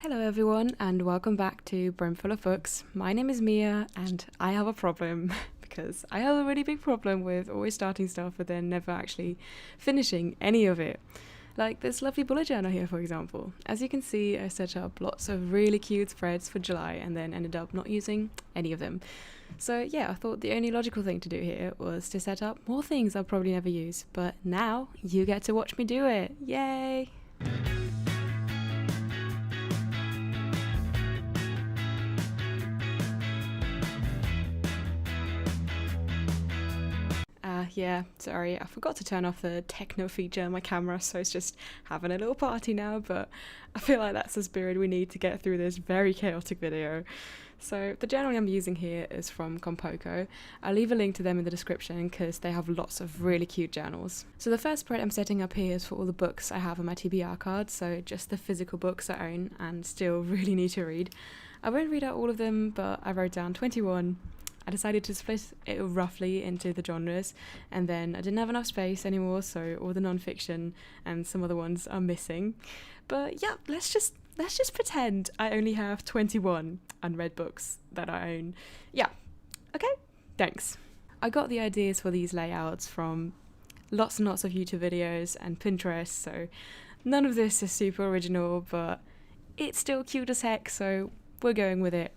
Hello everyone and welcome back to Brimful of Books. My name is Mia and I have a problem because I have a really big problem with always starting stuff but then never actually finishing any of it. Like this lovely bullet journal here, for example. As you can see, I set up lots of really cute spreads for July and then ended up not using any of them. So yeah, I thought the only logical thing to do here was to set up more things I'll probably never use, but now you get to watch me do it. Yay! Yeah, sorry, I forgot to turn off the techno feature on my camera, so it's just having a little party now, but I feel like that's the spirit we need to get through this very chaotic video. So the journal I'm using here is from Compoko. I'll leave a link to them in the description because they have lots of really cute journals. So the first spread I'm setting up here is for all the books I have on my TBR card, so just the physical books I own and still really need to read. I won't read out all of them, but I wrote down 21. I decided to split it roughly into the genres, and then I didn't have enough space anymore, so all the non-fiction and some other ones are missing. But yeah, let's just pretend I only have 21 unread books that I own. Yeah, okay, thanks. I got the ideas for these layouts from lots and lots of YouTube videos and Pinterest, so none of this is super original, but it's still cute as heck, so we're going with it.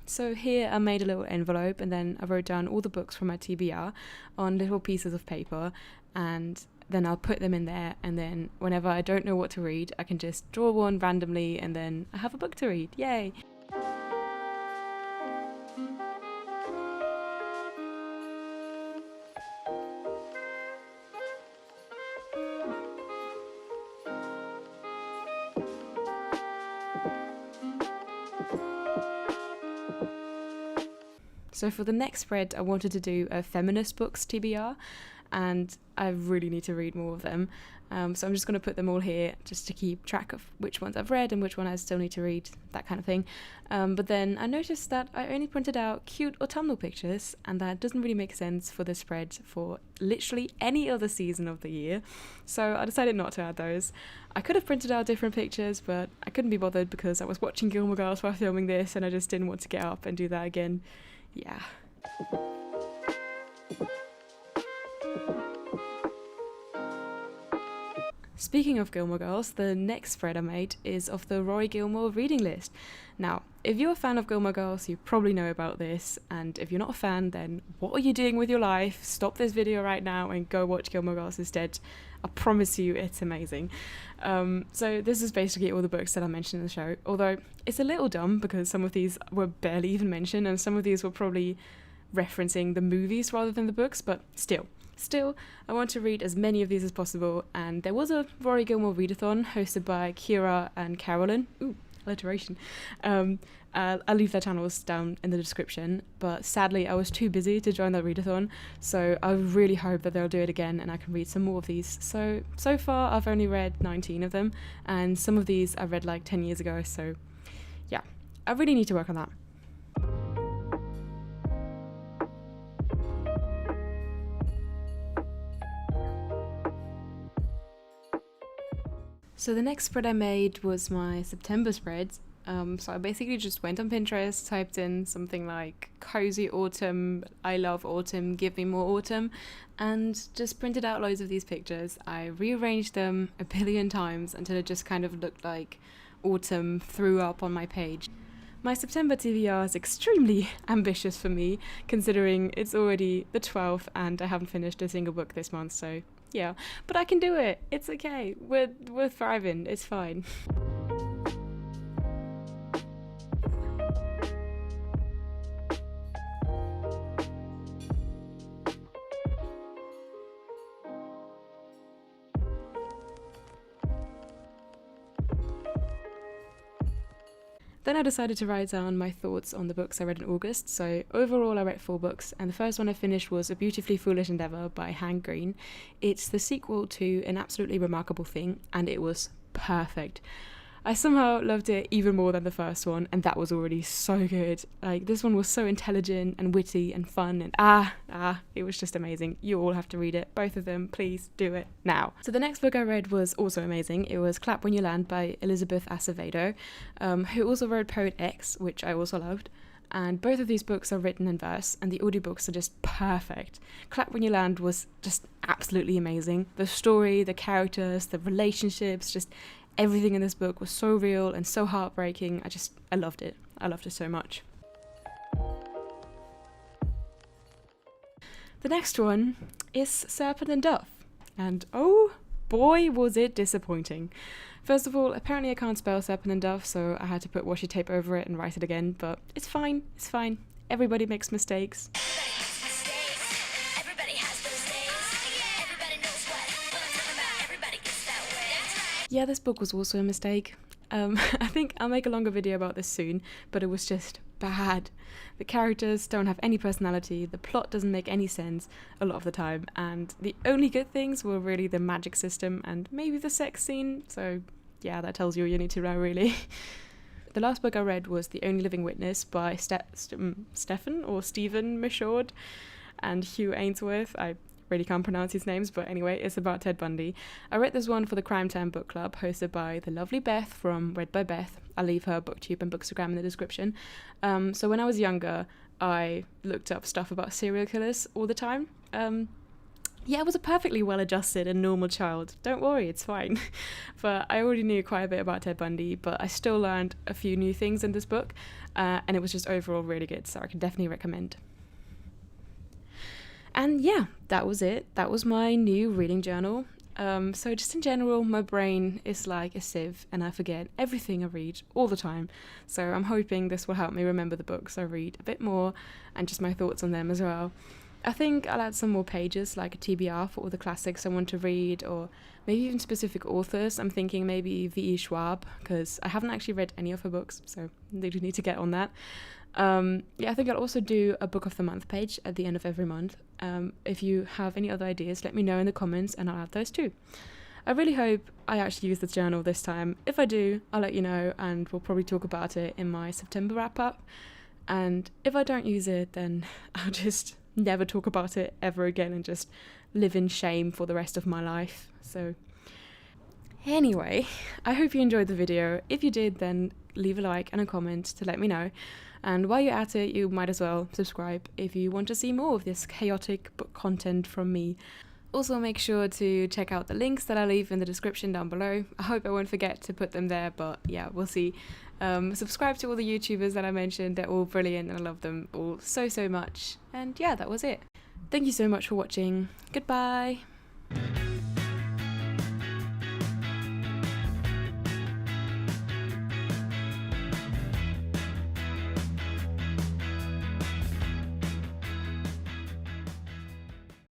So here I made a little envelope and then I wrote down all the books from my TBR on little pieces of paper, and then I'll put them in there, and then whenever I don't know what to read I can just draw one randomly and then I have a book to read. Yay! So for the next spread, I wanted to do a feminist books TBR, and I really need to read more of them. So I'm just going to put them all here just to keep track of which ones I've read and which one I still need to read, that kind of thing. But then I noticed that I only printed out cute autumnal pictures, and that doesn't really make sense for the spread for literally any other season of the year. So I decided not to add those. I could have printed out different pictures, but I couldn't be bothered because I was watching Gilmore Girls while filming this, and I just didn't want to get up and do that again. Yeah. Speaking of Gilmore Girls, the next spread I made is of the Rory Gilmore reading list. Now, if you're a fan of Gilmore Girls, you probably know about this, and if you're not a fan, then what are you doing with your life? Stop this video right now and go watch Gilmore Girls instead. I promise you it's amazing. So this is basically all the books that I mentioned in the show, although it's a little dumb because some of these were barely even mentioned and some of these were probably referencing the movies rather than the books, but still, I want to read as many of these as possible, and there was a Rory Gilmore readathon hosted by Ciara and Carolyn. Ooh, alliteration. I'll leave their channels down in the description, but sadly I was too busy to join that readathon, so I really hope that they'll do it again and I can read some more of these. So far I've only read 19 of them, and some of these I read like 10 years ago, so yeah, I really need to work on that. So the next spread I made was my September spread. So I basically just went on Pinterest, typed in something like cozy autumn, I love autumn, give me more autumn, and just printed out loads of these pictures. I rearranged them a billion times until it just kind of looked like autumn threw up on my page. My September TBR is extremely ambitious for me, considering it's already the 12th and I haven't finished a single book this month, so Yeah, but I can do it. It's okay. We're thriving. It's fine. Then I decided to write down my thoughts on the books I read in August. So overall I read 4 books, and the first one I finished was A Beautifully Foolish Endeavour by Hank Green. It's the sequel to An Absolutely Remarkable Thing, and it was perfect. I somehow loved it even more than the first one, and that was already so good. Like, this one was so intelligent and witty and fun, and it was just amazing. You all have to read it, both of them. Please do it now. So the next book I read was also amazing. It was Clap When You Land by Elizabeth Acevedo, who also wrote Poet X, which I also loved. And both of these books are written in verse, and the audiobooks are just perfect. Clap When You Land was just absolutely amazing. The story, the characters, the relationships, just everything in this book was so real and so heartbreaking. I loved it. I loved it so much. The next one is Serpent and Dove, and oh boy was it disappointing. First of all, apparently I can't spell serpent and dove, so I had to put washi tape over it and write it again, but it's fine, it's fine. Everybody makes mistakes. Yeah, this book was also a mistake. I think I'll make a longer video about this soon, but it was just bad. The characters don't have any personality, the plot doesn't make any sense a lot of the time, and the only good things were really the magic system and maybe the sex scene, so yeah, that tells you all you need to know, really. The last book I read was The Only Living Witness by Stephen Michaud and Hugh Ainsworth. I really can't pronounce his names, but anyway, it's about Ted Bundy. I read this one for the Crime Time Book Club, hosted by the lovely Beth from Read by Beth. I'll leave her booktube and bookstagram in the description. So when I was younger, I looked up stuff about serial killers all the time. Yeah, I was a perfectly well-adjusted and normal child. Don't worry, it's fine. But I already knew quite a bit about Ted Bundy, but I still learned a few new things in this book, and it was just overall really good, so I can definitely recommend. And yeah, that was it. That was my new reading journal. So just in general, my brain is like a sieve and I forget everything I read all the time. So I'm hoping this will help me remember the books I read a bit more and just my thoughts on them as well. I think I'll add some more pages, like a TBR for all the classics I want to read, or maybe even specific authors. I'm thinking maybe V.E. Schwab, because I haven't actually read any of her books, so I do need to get on that. I think I'll also do a book of the month page at the end of every month. If you have any other ideas, let me know in the comments and I'll add those too. I really hope I actually use the journal this time. If I do, I'll let you know, and we'll probably talk about it in my September wrap-up. And if I don't use it, then I'll just never talk about it ever again and just live in shame for the rest of my life. So anyway, I hope you enjoyed the video. If you did, then leave a like and a comment to let me know. And while you're at it, you might as well subscribe if you want to see more of this chaotic book content from me. Also, make sure to check out the links that I leave in the description down below. I hope I won't forget to put them there, but yeah, we'll see. Subscribe to all the YouTubers that I mentioned. They're all brilliant and I love them all so much. And yeah, that was it. Thank you so much for watching. Goodbye.